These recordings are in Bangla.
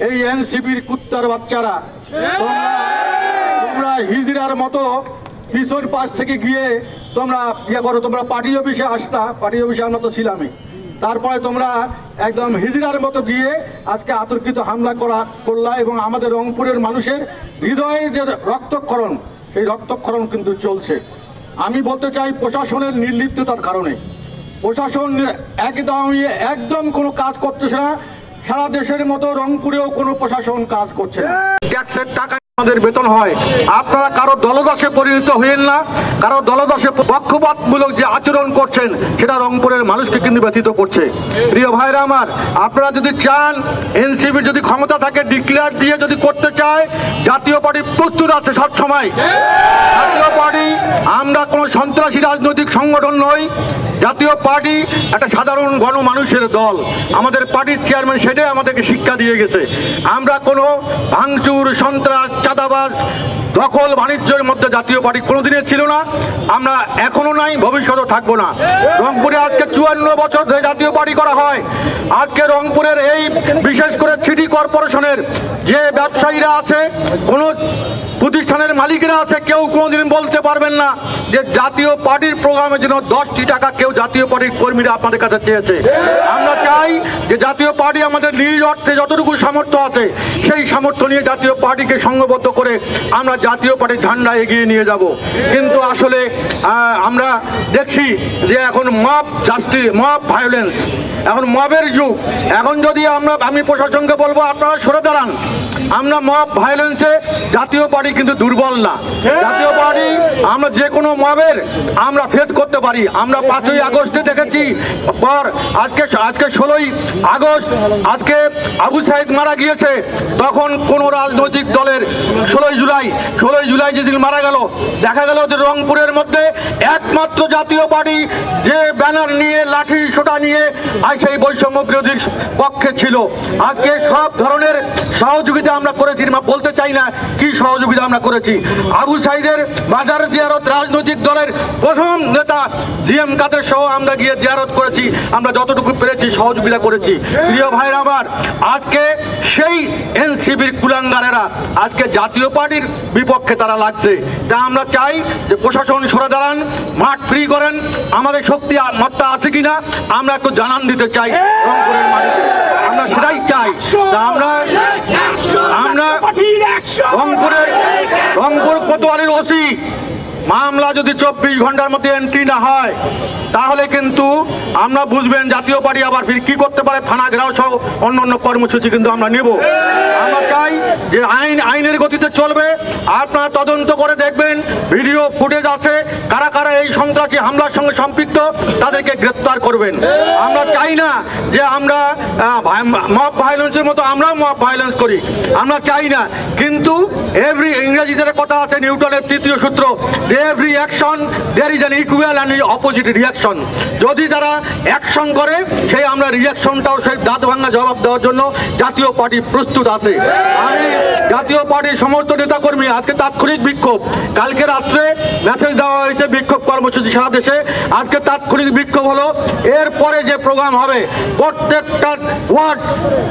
এই এনসিপির কুত্তার বাচ্চারা তোমরা হিজড়ার মতো পিছন পাশ থেকে গিয়ে তোমরা করো, তোমরা পার্টি অফিসে আসতা, পার্টি অফিসে আমরা তো ছিলামই, তারপরে তোমরা একদম হিজড়ার মতো গিয়ে আজকে আতর্কিত হামলা করলা এবং আমাদের রংপুরের মানুষের হৃদয়ের যে রক্তক্ষরণ, সেই রক্তক্ষরণ কিন্তু চলছে। আমি বলতে চাই প্রশাসনের নির্লিপ্ততার কারণে প্রশাসন একদম কোনো কাজ করতেছে না। সারা দেশের মতো রংপুরেও কোনো প্রশাসন কাজ করছে না। ট্যাক্সের টাকা আমাদের বেতন হয়, আপনারা কারো দলদাসে পরিণত হইেন না। কারো দলদাসে পক্ষপাতমূলক যে আচরণ করছেন সেটা রংপুরের মানুষকে কিন্তু ব্যথিত করছে। প্রিয় ভাইরা আমার, আপনারা যদি চান এনসিপির যদি ক্ষমতা থাকে ডিক্লেয়ার দিয়ে যদি করতে চায়, জাতীয় পার্টি প্রস্তুত আছে সব সময়। জাতীয় পার্টি আমরা কোনো সন্ত্রাসী রাজনৈতিক সংগঠন নই। জাতীয় পার্টি একটা সাধারণ গণমানুষের দল। আমাদের পার্টির চেয়ারম্যান সেটাই আমাদেরকে শিক্ষা দিয়ে গেছে। আমরা কোনো ভাঙচুর, সন্ত্রাস, চাঁদাবাজ, দখল বাণিজ্যের মধ্যে জাতীয় পার্টি কোনোদিনই ছিল না, আমরা এখনো নাই, ভবিষ্যতেও থাকবো না। রংপুরে আজকে 54 বছর ধরে জাতীয় পার্টি করা হয়। আজকে রংপুরের এই বিশেষ করে সিটি কর্পোরেশনের যে ব্যবসায়ীরা আছে, কোনো প্রতিষ্ঠানের মালিকেরা আছে, কেউ কোনোদিন বলতে পারবেন না যে জাতীয় পার্টির প্রোগ্রামের জন্য 10টি টাকা কেউ জাতীয় পার্টির কর্মীরা আপনাদের কাছে চেয়েছে। আমরা চাই যে জাতীয় পার্টি আমাদের নিজ অর্থে যতটুকু সামর্থ্য আছে সেই সামর্থ্য নিয়ে জাতীয় পার্টিকে সংঘবদ্ধ করে আমরা জাতীয় পার্টির ঝান্ডা এগিয়ে নিয়ে যাব। কিন্তু আসলে আমরা দেখছি যে এখন মব ভায়োলেন্স, এখন মবের যুগ। এখন যদি আমি প্রশাসনকে বলবো আপনারা সরে দাঁড়ান। আমরা মব ভায়োলেন্সে জাতীয় পার্টি কিন্তু দুর্বল না। জাতীয় পার্টি আমরা যে কোনো মবের আমরা ফেস করতে পারি। আমরা 5ই আগস্টে দেখেছি, পর আজকে 16ই আগস্ট, আজকে আবু সাইদ মারা গিয়েছে, তখন কোন রাজনৈতিক দলের 16ই জুলাই যেদিন মারা গেল, দেখা গেল যে রংপুরের মধ্যে একমাত্র জাতীয় পার্টি যে ব্যানার নিয়ে, লাঠি সোটা নিয়ে সেই বৈষম্য বিরোধীর পক্ষে ছিল। আজকে সব ধরনের সহযোগিতা আমরা করেছি, বলতে চাই না কি সহযোগিতা আমরা করেছি। আবু সাইদের বাজার জিয়ারত রাজনৈতিক দলের প্রথম নেতা জিএম কাদের সহ আমরা গিয়ে জিয়ারত করেছি, আমরা যতটুকু পেরেছি সহযোগিতা করেছি। প্রিয় ভাইরা আমার, আজকে সেই এনসিপির কুলাঙ্গারেরা আজকে জাতীয় পার্টির বিপক্ষে তারা লাগছে। তা আমরা চাই যে প্রশাসন সরে দাঁড়ান, মাঠ ফ্রি করেন। আমাদের শক্তি মত্তা আছে কিনা আমরা একটু জানান দিতে চাই রংপুরের মাটিতে, আমরা সেটাই চাই। আমরা রংপুর কোতোয়ালির ওসি মামলা যদি 24 ঘন্টার মধ্যে এন্ট্রি না হয়, তাহলে কিন্তু আমরা বুঝবেন জাতীয় পার্টি আবার ফির কি করতে পারে। থানা ঘেরাও সহ অন্য কর্মসূচি কিন্তু আমরা নেব। আমরা চাই যে আইনের গতিতে চলবে। আপনারা তদন্ত করে দেখবেন, ভিডিও ফুটেজ আছে, কারা কারা এই সন্ত্রাসী হামলার সঙ্গে সম্পৃক্ত তাদেরকে গ্রেপ্তার করবেন। আমরা চাই না যে আমরা মব ভায়োলেন্সের মতো আমরাও মব ভায়োলেন্স করি, আমরা চাই না। কিন্তু ইংরেজিতে কথা আছে, নিউটনের 3য় সূত্র, every action there is an equal and opposite reaction। যদি তারা অ্যাকশন করে সেই আমরা রিঅ্যাকশনটাও সেই দাঁত ভাঙা জবাব দেওয়ার জন্য জাতীয় পার্টি প্রস্তুত আছে। আমি জাতীয় পার্টির সমস্ত নেতাকর্মী আজকে তাৎক্ষণিক বিক্ষোভ, কালকে রাত্রে মেসেজ দেওয়া হয়েছে বিক্ষোভ কর্মসূচি সারা দেশে, আজকে তাৎক্ষণিক বিক্ষোভ হলো। এরপরে যে প্রোগ্রাম হবে প্রত্যেকটা ওয়ার্ড,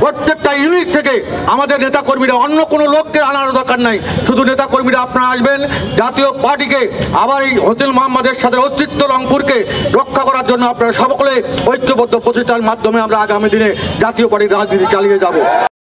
প্রত্যেকটা ইউনিট থেকে আমাদের নেতাকর্মীরা, অন্য কোনো লোককে আনার দরকার নাই, শুধু নেতাকর্মীরা আপনারা আসবেন। জাতীয় পার্টিকে আবার এই হোসেন মোহাম্মদের সাথে অস্তিত্ব রংপুরকে রক্ষা করার জন্য আপনারা সকলে ঐক্যবদ্ধ প্রচেষ্টার মাধ্যমে আমরা আগামী দিনে জাতীয় পার্টির রাজনীতি চালিয়ে যাব।